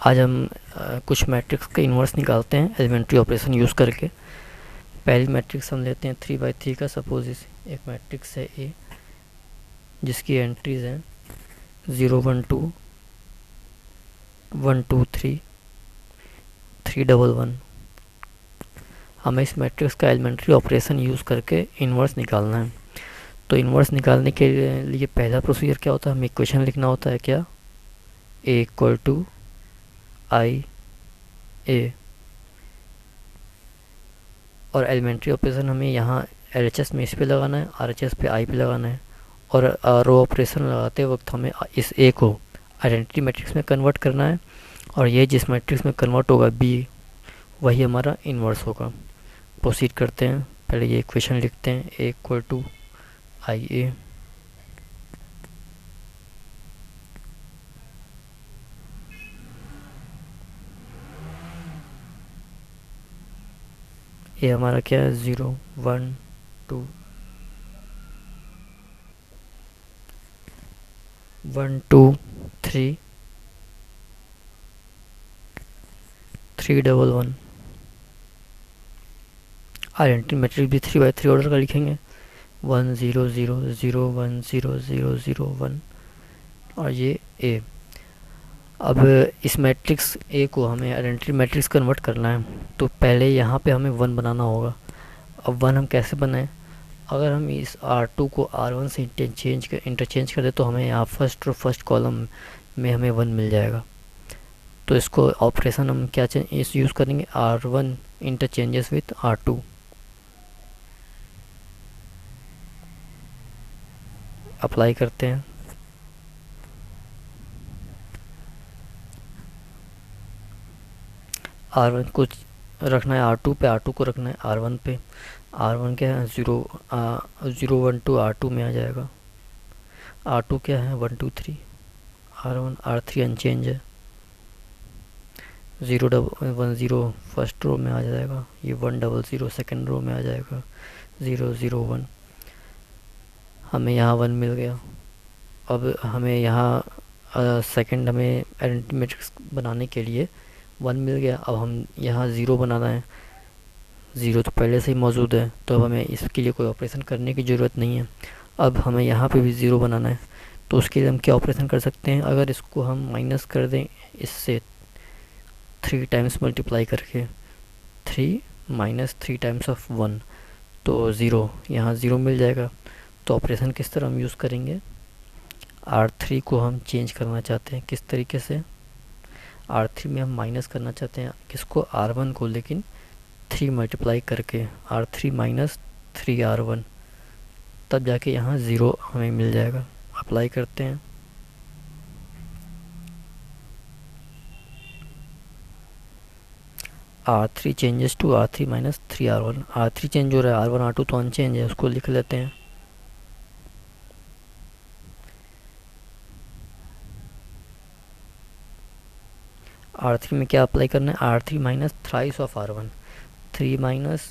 आज हम कुछ मैट्रिक्स का इन्वर्स निकालते हैं एलिमेंट्री ऑपरेशन यूज़ करके। पहली मैट्रिक्स हम लेते हैं 3/3 का। सपोज इस एक मैट्रिक्स है ए जिसकी एंट्रीज हैं 0 1 2 1 2 3 3 1 1। हमें इस मैट्रिक्स का एलिमेंट्री ऑपरेशन यूज़ करके इन्वर्स निकालना है। तो इन्वर्स निकालने के लिए पहला प्रोसीजर क्या होता है, हमें इक्वेशन लिखना होता है। क्या? ए इक्वल टू आई ए, और एलिमेंट्री ऑपरेशन हमें यहाँ एलएचएस में इस पे लगाना है, आरएचएस पे आई पे लगाना है। और रो ऑपरेशन लगाते वक्त हमें इस ए को आइडेंटिटी मैट्रिक्स में कन्वर्ट करना है, और ये जिस मैट्रिक्स में कन्वर्ट होगा बी, वही हमारा इन्वर्स होगा। प्रोसीड करते हैं। पहले ये इक्वेशन लिखते हैं, ए इक्वल टू आई ए। ये हमारा क्या है, 0 1 2 1 2 3 3 1 1। आइडेंटिटी मैट्रिक्स भी 3/3 ऑर्डर का लिखेंगे, 1 0 0 0 1 0 0 0 1, और ये ए। अब इस मैट्रिक्स ए को हमें आइडेंटिटी मैट्रिक्स कन्वर्ट करना है, तो पहले यहाँ पे हमें 1 बनाना होगा। अब 1 हम कैसे बनाएं? अगर हम इस R2 को R1 से इंटरचेंज कर दे तो हमें यहाँ फर्स्ट कॉलम में हमें 1 मिल जाएगा। तो इसको ऑपरेशन हम क्या इस यूज़ करेंगे, R1 interchanges with R2। Apply करते हैं। R1 को रखना है R2 पे, R2 को रखना है R1 पे। R1 क्या है, 0 1 2 R2 में आ जाएगा। R2 क्या है, 1 2 3। R1 R3 अनचेंज है, 0 1 0 फर्स्ट रो में आ जाएगा, ये 1 0 0 सेकेंड रो में आ जाएगा, 0 0 1। हमें यहाँ 1 मिल गया। अब हमें यहाँ सेकेंड हमें आइडेंटिटी मैट्रिक्स बनाने के लिए 1 मिल गया। अब हम यहाँ 0 बनाना है, 0 तो पहले से ही मौजूद है, तो अब हमें इसके लिए कोई ऑपरेशन करने की ज़रूरत नहीं है। अब हमें यहाँ पे भी 0 बनाना है, तो उसके लिए हम क्या ऑपरेशन कर सकते हैं, अगर इसको हम माइनस कर दें इससे 3 टाइम्स मल्टीप्लाई करके, 3 माइनस 3 टाइम्स ऑफ 1, तो 0, यहाँ 0 मिल जाएगा। तो ऑपरेशन किस तरह हम यूज़ करेंगे, R3 को हम चेंज करना चाहते हैं, किस तरीके से, R3 में हम माइनस करना चाहते हैं किसको, R1 को, लेकिन 3 मल्टीप्लाई करके, R3 माइनस 3R1, तब जाके यहाँ 0 हमें मिल जाएगा। अप्लाई करते हैं। R3 changes to R3 minus 3R1। R3 change हो रहा है, R1 R2 तो अनचेंज है, उसको लिख लेते हैं। R3 में क्या अप्लाई करना है, R3 minus thrice of R1, 3 minus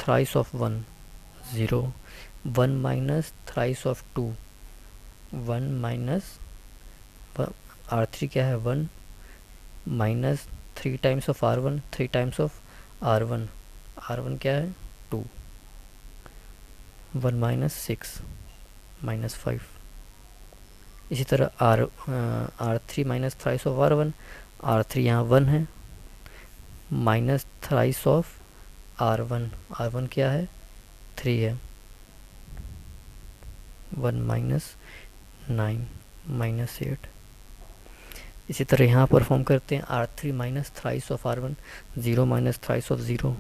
thrice of 1 0, 1 minus thrice of 2 1 minus, R3 क्या है, 1 minus 3 times of R1, 3 times of R1, R1 क्या है, 2, 1 माइनस 6 माइनस 5। इसी तरह R3 minus thrice of R1, R3 यहाँ 1 है, minus thrice of R1, R1 क्या है, 3 है, 1 माइनस 9 माइनस 8। इसी तरह यहाँ परफॉर्म करते हैं, R3 minus thrice of R1, 0 minus thrice of 0,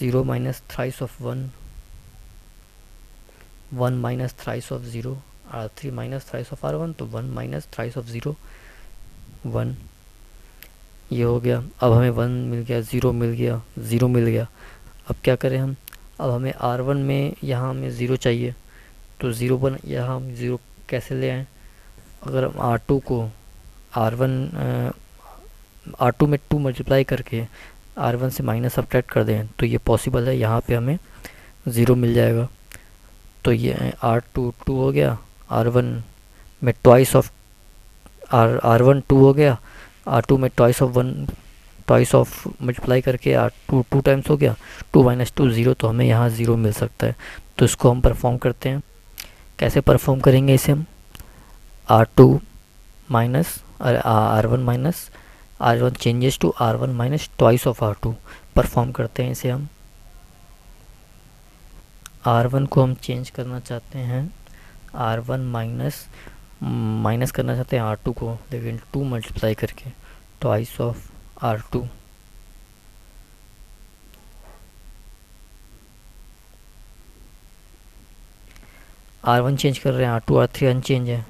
0 minus thrice of 1, 1 minus thrice of 0, R3 minus thrice of R1, तो 1 माइनस थ्राइस ऑफ 0 1। ये हो गया। अब हमें 1 मिल गया, 0 मिल गया, 0 मिल गया। अब क्या करें हम, अब हमें R1 में यहाँ हमें 0 चाहिए, तो 0 बन, यहाँ हम 0 कैसे ले आएँ, अगर हम R2 को R2 में 2 मल्टीप्लाई करके R1 से माइनस सब्ट्रैक्ट कर दें तो ये पॉसिबल है, यहाँ पे हमें 0 मिल जाएगा। तो ये R2 2 हो गया, R1 में ट्वाइस ऑफ R1 2 हो गया, R2 में ट्वाइस ऑफ मल्टीप्लाई करके R2 टू टाइम्स हो गया, 2 माइनस 2 ज़ीरो, तो हमें यहाँ ज़ीरो मिल सकता है। तो इसको हम परफॉर्म करते हैं। कैसे परफॉर्म करेंगे इसे हम? R2 minus R1 minus R1 changes to R1 minus twice of R2 perform करते हैं इसे हम। R1 को हम चेंज करना चाहते हैं, R1 माइनस करना चाहते हैं R2 को, लेकिन 2 मल्टीप्लाई करके twice of R2। R1 change कर रहे हैं, R2 R3 अनचेंज है,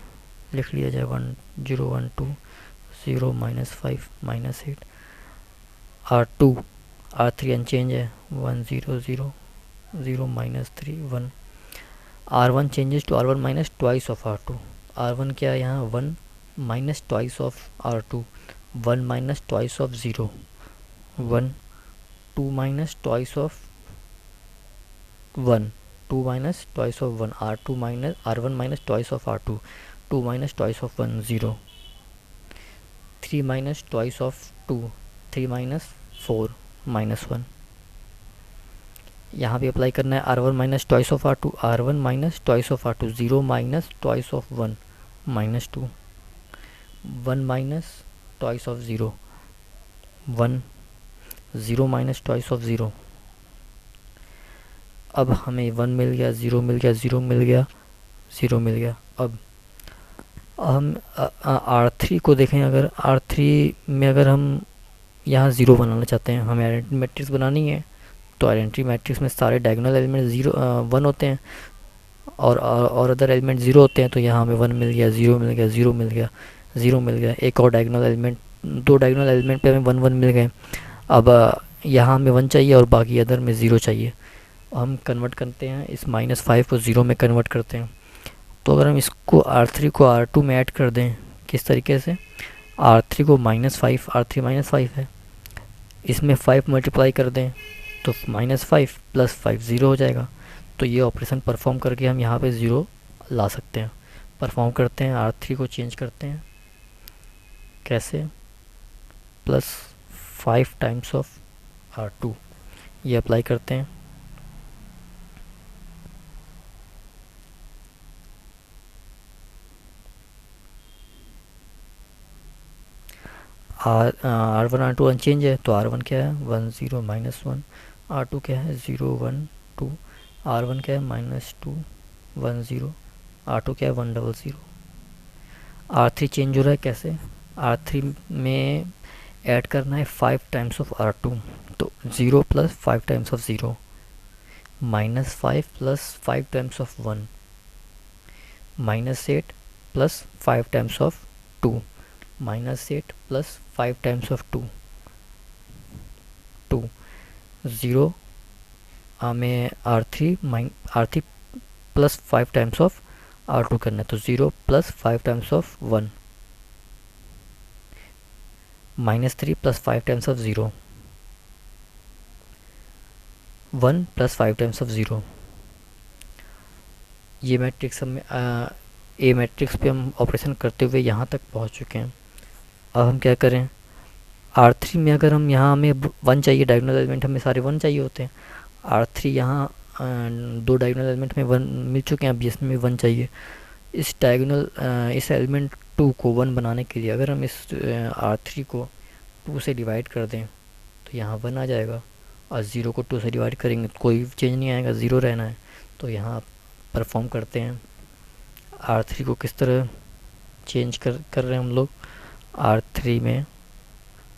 लिख लिया जाए 1 0 1 2 0 minus 5 minus 8। R2 R3 unchange है, 1 0 0 0 minus 3 1। R1 changes to R1 minus twice of R2। R1 क्या है यहाँ? 1 minus twice of R2, 1 minus twice of 0 1, 2 minus twice of 1, 2 minus twice of 1, R1 minus twice of R2, 2 minus twice of 1 0, 3 minus twice of 2, 3 minus 4 minus 1। यहाँ भी apply करना है R1 minus twice of R2, R1 minus twice of R2, 0 minus twice of 1 minus 2, 1 minus twice of 0 1, 0 minus twice of 0। अब हमें 1 मिल गया, 0 मिल गया, 0 मिल गया, 0 मिल गया। अब हम R3 को देखें, अगर R3 में अगर हम यहाँ 0 बनाना चाहते हैं, हमें आइडेंटिटी मैट्रिक्स बनानी है, तो आइडेंटिटी मैट्रिक्स में सारे डायगोनल एलिमेंट 1 होते हैं और अदर एलिमेंट 0 होते हैं। तो यहाँ हमें 1 मिल गया, 0 मिल गया, 0 मिल गया, 0 मिल गया, एक और डायगोनल एलिमेंट, 2 डायगोनल एलिमेंट पे हमें 1 1 मिल गए। अब यहाँ हमें 1 चाहिए और बाकी अदर में 0 चाहिए। हम कन्वर्ट करते हैं, इस -5 को 0 में कन्वर्ट करते हैं। तो अगर हम इसको R3 को R2 में ऐड कर दें, किस तरीके से? R3 को -5, R3 -5 है, इसमें 5 मल्टीप्लाई कर दें तो -5 + 5 0 हो जाएगा। तो ये ऑपरेशन परफॉर्म करके हम यहाँ पे 0 ला सकते हैं। परफॉर्म करते हैं, R3 को चेंज करते हैं, कैसे? +5 टाइम्स ऑफ R2, ये अप्लाई करते हैं। R1 R2 अनचेंज है, तो R1 क्या है? 1 0 -1, R2 क्या है? 0 1 2, R1 क्या है? -2 1 0, R2 क्या है? 1 0 0। R3 चेंज हो रहा है, कैसे? R3 में ऐड करना है 5 टाइम्स ऑफ R2, तो 0 + 5 times of 0, -5 + 5 times of 1, -8 + 5 times of 2, -8 + 5 times of 2 2 0। हमें R3 + 5 टाइम्स ऑफ R2 करना है, तो 0 + 5 times of 1, -3 + 5 times of 0, 1 + 5 times of 0। ये मैट्रिक्स हमें ए मैट्रिक्स पे हम ऑपरेशन करते हुए यहाँ तक पहुँच चुके हैं। अब हम क्या करें? R3 में अगर हम यहाँ हमें 1 चाहिए, डायगोनल एलिमेंट हमें सारे 1 चाहिए होते हैं। R3 यहाँ 2 डायगोनल एलिमेंट में 1 मिल चुके हैं, अब इसमें 1 चाहिए। इस एलिमेंट 2 को 1 बनाने के लिए अगर हम इस R3 को 2 से डिवाइड कर दें तो यहाँ 1 आ जाएगा, और 0 को 2 से डिवाइड करेंगे तो कोई चेंज नहीं आएगा, 0 रहना है। तो यहाँ परफॉर्म करते हैं, R3 को किस तरह चेंज कर रहे हैं हम लोग? R3 में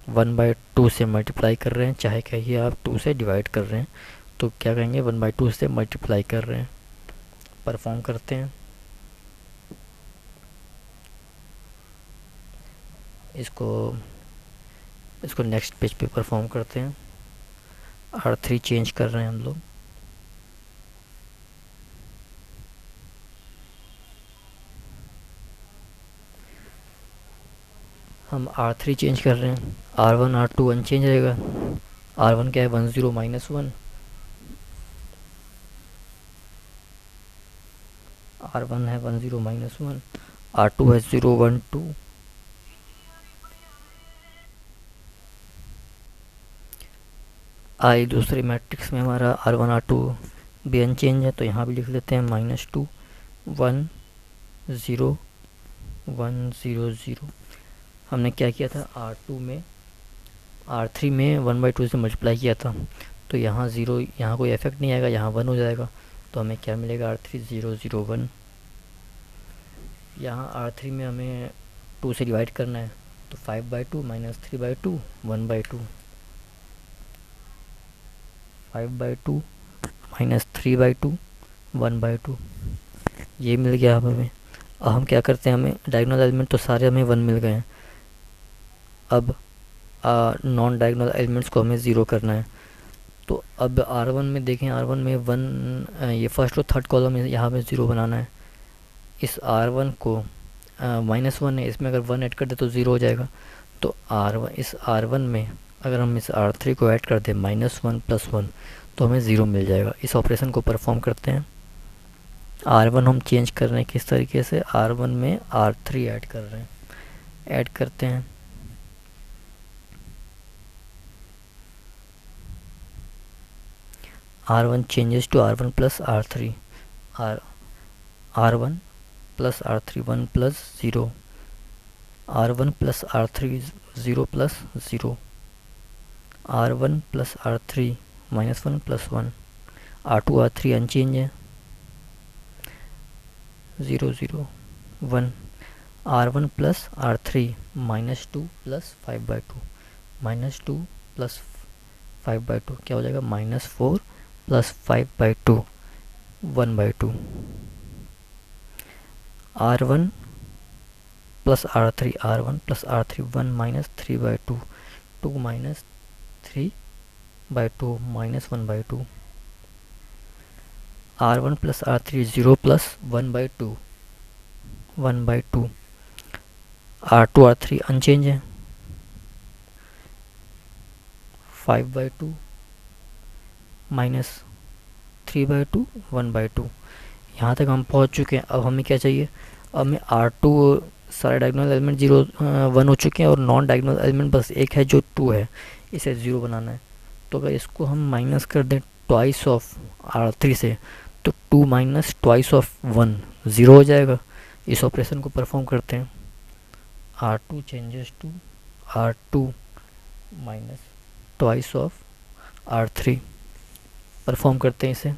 1/2 से मल्टीप्लाई कर रहे हैं, चाहे कहिए आप 2 से डिवाइड कर रहे हैं, तो क्या कहेंगे? 1/2 से मल्टीप्लाई कर रहे हैं। परफॉर्म करते हैं इसको नेक्स्ट पेज पे परफॉर्म करते हैं। R3 चेंज कर रहे हैं हम लोग, हम R3 चेंज कर रहे हैं, R1 R2 अनचेंज रहेगा। R1 क्या है? 1 0 -1, R1 है 1 0 -1, R2 है 0 1 2, आई दूसरी मैट्रिक्स में हमारा R1 R2 भी अनचेंज है, तो यहाँ भी लिख लेते हैं -2 1 0 1 0 0। हमने क्या किया था, R2 में R3 में 1/2 से मल्टीप्लाई किया था, तो यहाँ 0, यहाँ कोई इफेक्ट नहीं आएगा, यहाँ 1 हो जाएगा, तो हमें क्या मिलेगा, R3 0 0 1। यहाँ R3 में हमें 2 से डिवाइड करना है, तो 5/2 -3/2 1/2, 5/2 -3/2 1/2, ये मिल गया अब हमें। अब हम क्या करते हैं, हमें डायगोनल एलिमेंट तो सारे हमें 1 मिल गए हैं, अब नॉन डायगोनल एलिमेंट्स को हमें 0 करना है। तो अब R1 में देखें, R1 में 1, ये फर्स्ट और थर्ड कॉलम है, यहाँ पे 0 बनाना है। इस R1 को -1 है, इसमें अगर 1 ऐड कर दे तो 0 हो जाएगा। तो इस R1 में अगर हम इस R3 को ऐड कर दें -1 + 1, तो हमें 0 मिल जाएगा। इस ऑपरेशन को परफॉर्म करते हैं। R1 हम चेंज कर रहे हैं किस तरीके से, R1 में R3 ऐड कर रहे हैं, ऐड करते हैं। R1 changes to R1 plus R3, R1 plus R3 1 plus 0, R1 plus R3 0 plus 0, R1 plus R3 -1 plus 1, R2 R3 unchange है, 0 0 1, R1 plus R3 -2 plus 5/2, -2 plus 5/2 क्या हो जाएगा, -4 plus 5/2 1/2, R1 plus R3 1 minus 3/2 2 minus 3/2 minus 1/2, R1 plus R3 0 plus 1/2 1/2, R2 R3 unchange है, 5/2 minus 3/2 1/2। यहाँ तक हम पहुँच चुके हैं। अब हमें क्या चाहिए, अब हमें R2 सारे डायगोनल एलिमेंट 1 हो चुके हैं और नॉन डायगोनल एलिमेंट बस एक है जो 2 है, इसे 0 बनाना है। तो अगर इसको हम माइनस कर दें ट्वाइस ऑफ R3 से, तो 2 माइनस ट्वाइस ऑफ 1 0 हो जाएगा। इस ऑपरेशन को परफॉर्म करते हैं। R2 changes to R2 minus twice of R3, perform करते हैं इसे।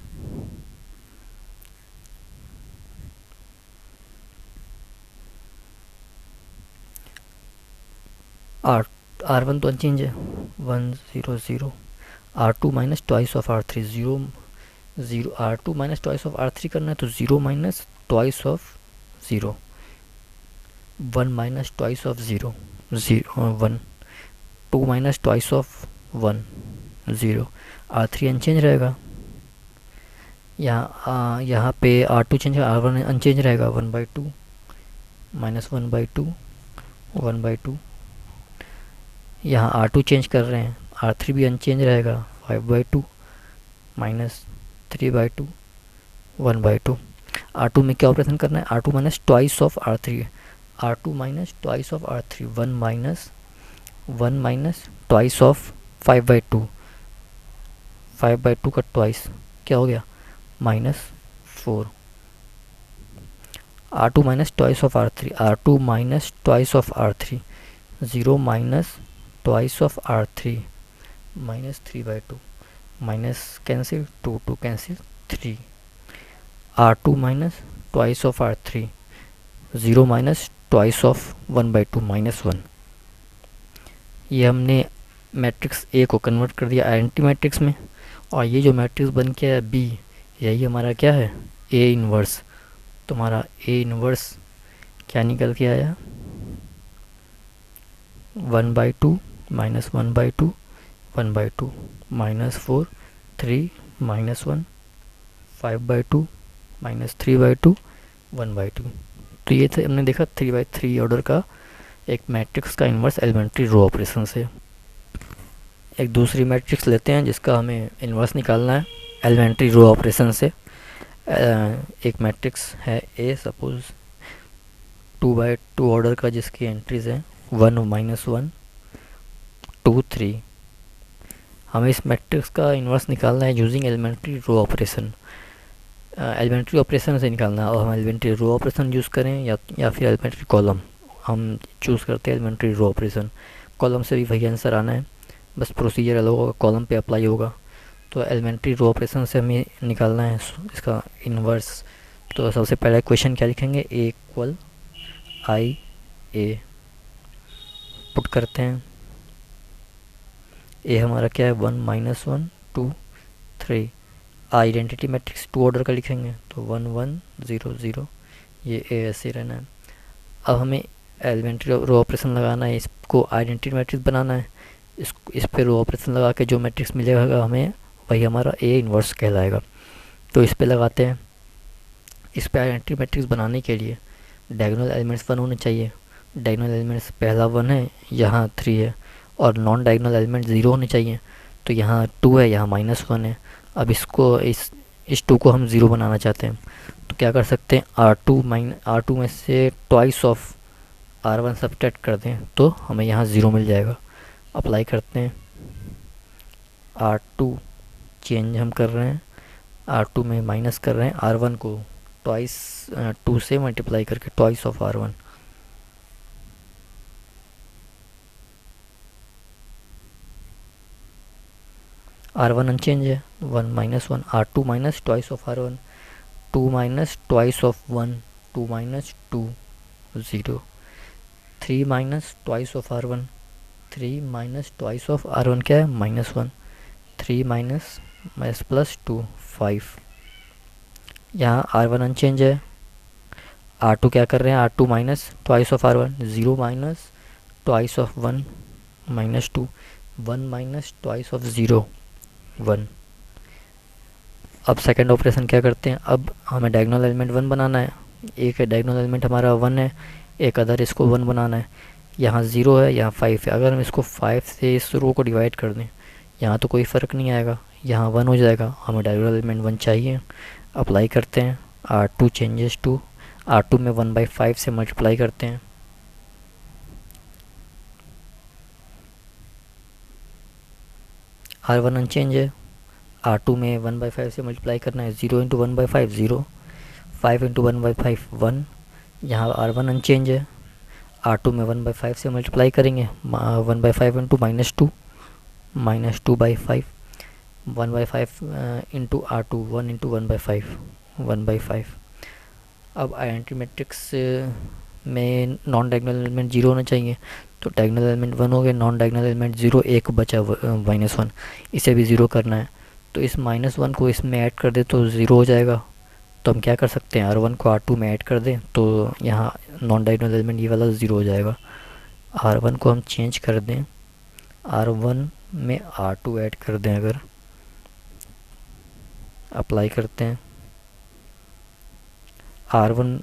R1 तो अनचेंज है, 1 0 0, R2 minus twice of R3 0 0, R2 minus twice of R3 करना है तो 0 minus twice of 0, 1 minus twice of 0 0 1, 2 minus twice of 1 0, R3 unchanged रहेगा। यहाँ पे R2 चेंज, R1 अनचेंज रहेगा, 1/2 माइनस 1/2 1/2। यहाँ R2 चेंज कर रहे हैं, R3 भी अनचेंज रहेगा, 5/2 माइनस 3/2 1/2। R2 में क्या ऑपरेशन करना है, R2 minus twice of R3, R2 minus twice of R3, 1 minus twice of 5/2, 5/2 का ट्वाइस क्या हो गया, -4। R2 minus twice of R3, R2 minus twice of R3, 0 minus twice of R3 -3/2, minus cancel 2 2 cancel 3, R2 minus twice of R3, 0 minus twice of 1/2 -1। ये हमने matrix A को convert कर दिया identity matrix में, और ये जो मैट्रिक्स बन के है बी, यही हमारा क्या है, ए इनवर्स। तुम्हारा ए इनवर्स क्या निकल के आया, 1/2 -1/2 1/2 -4 3 -1 5/2 -3/2 1/2। तो ये थे, हमने देखा 3/3 ऑर्डर का एक मैट्रिक्स का इन्वर्स एलिमेंट्री रो ऑपरेशन से। एक दूसरी मैट्रिक्स लेते हैं जिसका हमें इन्वर्स निकालना है एलिमेंट्री रो ऑपरेशन से। एक मैट्रिक्स है ए, सपोज 2/2 ऑर्डर का, जिसकी एंट्रीज हैं 1 -1 2 3। हमें इस मैट्रिक्स का इन्वर्स निकालना है using elementary row operation. Elementary operation से निकालना है, और हम एलिमेंट्री रो ऑपरेशन यूज़ करें या फिर एलिमेंट्री कॉलम। हम चूज़ करते हैं एलिमेंट्री रो ऑपरेशन। कॉलम से भी वही आंसर आना है, बस प्रोसीजर अलग होगा, कॉलम पे अप्लाई होगा। तो एलिमेंट्री रो ऑपरेशन से हमें निकालना है इसका इन्वर्स। तो सबसे पहले क्वेश्चन क्या लिखेंगे, ए इक्वल आई ए पुट करते हैं। ए हमारा क्या है, 1 -1 2 3। आइडेंटिटी मैट्रिक्स 2 ऑर्डर का लिखेंगे, तो 1 1 0 0, ये ए ऐसे रहना है। अब हमें एलिमेंट्री रो ऑपरेशन लगाना है, इसको आइडेंटिटी मैट्रिक्स बनाना है। इस पे रो ऑपरेशन लगा के जो मैट्रिक्स मिलेगा हमें, वही हमारा ए इन्वर्स कहलाएगा। तो इस पे लगाते हैं। इस पे आइडेंटिटी मैट्रिक्स बनाने के लिए डायगोनल एलिमेंट्स 1 होने चाहिए। डायगोनल एलिमेंट्स पहला 1 है, यहाँ 3 है, और नॉन डायगोनल एलिमेंट 0 होने चाहिए। तो यहाँ 2 है, यहाँ -1 है। अब इस 2 को हम 0 बनाना चाहते हैं, तो क्या कर सकते हैं, R2 में से ट्वाइस ऑफ R1 सब्ट्रैक्ट कर दें, तो हमें यहाँ 0 मिल जाएगा। अप्लाई करते हैं। R2 चेंज हम कर रहे हैं, R2 में माइनस कर रहे हैं, R1 को ट्वाइस 2 से मल्टीप्लाई करके twice of R1। R1 unchange है, 1 -1, R2 minus twice of R1, 2 minus twice of 1, 2 minus 2 0, 3 minus twice of R1, 3 minus twice of R1 क्या है, -1, 3 माइनस प्लस 2 5। यहाँ R1 अनचेंज है। R2 क्या कर रहे हैं, R2 minus twice of R1, 0 minus twice of 1 -2, 1 minus twice of 0 1। अब second operation क्या करते हैं, अब हमें डायगोनल एलिमेंट 1 बनाना है। एक डायगोनल एलिमेंट हमारा 1 है, एक अदर इसको 1 बनाना है। यहाँ 0 है, यहाँ 5 है। अगर हम इसको 5 से इस रो को डिवाइड कर दें, यहाँ तो कोई फ़र्क नहीं आएगा, यहाँ 1 हो जाएगा। हमें डायगोनल एलिमेंट 1 चाहिए। अप्लाई करते हैं। R2 चेंजेस टू, R2 में 1/5 से मल्टीप्लाई करते हैं। R1 अनचेंज है। R2 में 1/5 से मल्टीप्लाई करना है, 0 इंटू 1/5 0, 5 इंटू 1/5 1। यहाँ R1 अनचेंज है। R2 में 1/5 से मल्टीप्लाई करेंगे, 1/5 इंटू -2, -2/5, 1/5 इंटू R2, 1 इंटू 1/5 1/5। अब आइडेंटिटी मैट्रिक्स में नॉन डायगोनल एलिमेंट 0 होना चाहिए, तो डायगोनल एलिमेंट 1 हो गए, नॉन डायगोनल एलिमेंट 0, एक बचा -1, इसे भी 0 करना है। तो इस -1 को इसमें ऐड कर दे तो 0 हो जाएगा। तो हम क्या कर सकते हैं, R1 को R2 में ऐड कर दें, तो यहाँ नॉन डायगोनल एलिमेंट ये वाला 0 हो जाएगा। R1 को हम चेंज कर दें, R1 में R2 ऐड कर दें, अगर अप्लाई करते हैं, R1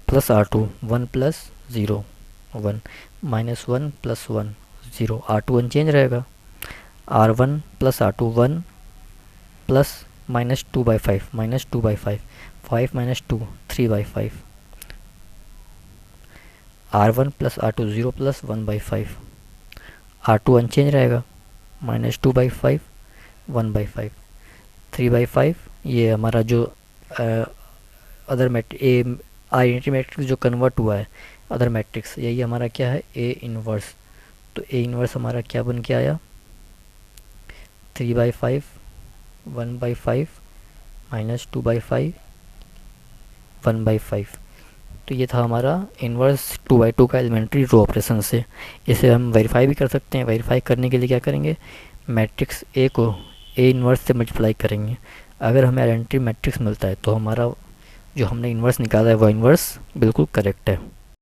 plus R2, 1 plus 0 1, -1 plus 1 0, R2 unchanged रहेगा। R1 plus R2 1 plus -2/5, -2/5, 5 - 2 3/5। R1 plus R2 0 plus 1/5, R2 unchanged रहेगा, -2/5 1/5, 3/5। ये हमारा जो अदर आइडेंटिटी मैट्रिक्स जो कन्वर्ट हुआ है अदर मैट्रिक्स, यही हमारा क्या है, ए इन्वर्स। तो ए इन्वर्स हमारा क्या बन के आया, 3/5 1/5 -2/5 1/5। तो ये था हमारा इन्वर्स 2/2 का एलिमेंट्री रो ऑपरेशन से। इसे हम वेरीफाई भी कर सकते हैं। वेरीफाई करने के लिए क्या करेंगे, मैट्रिक्स ए को ए इन्वर्स से मल्टीप्लाई करेंगे। अगर हमें आइडेंटिटी मैट्रिक्स मिलता है तो हमारा जो हमने इन्वर्स निकाला है वो इन्वर्स बिल्कुल करेक्ट है।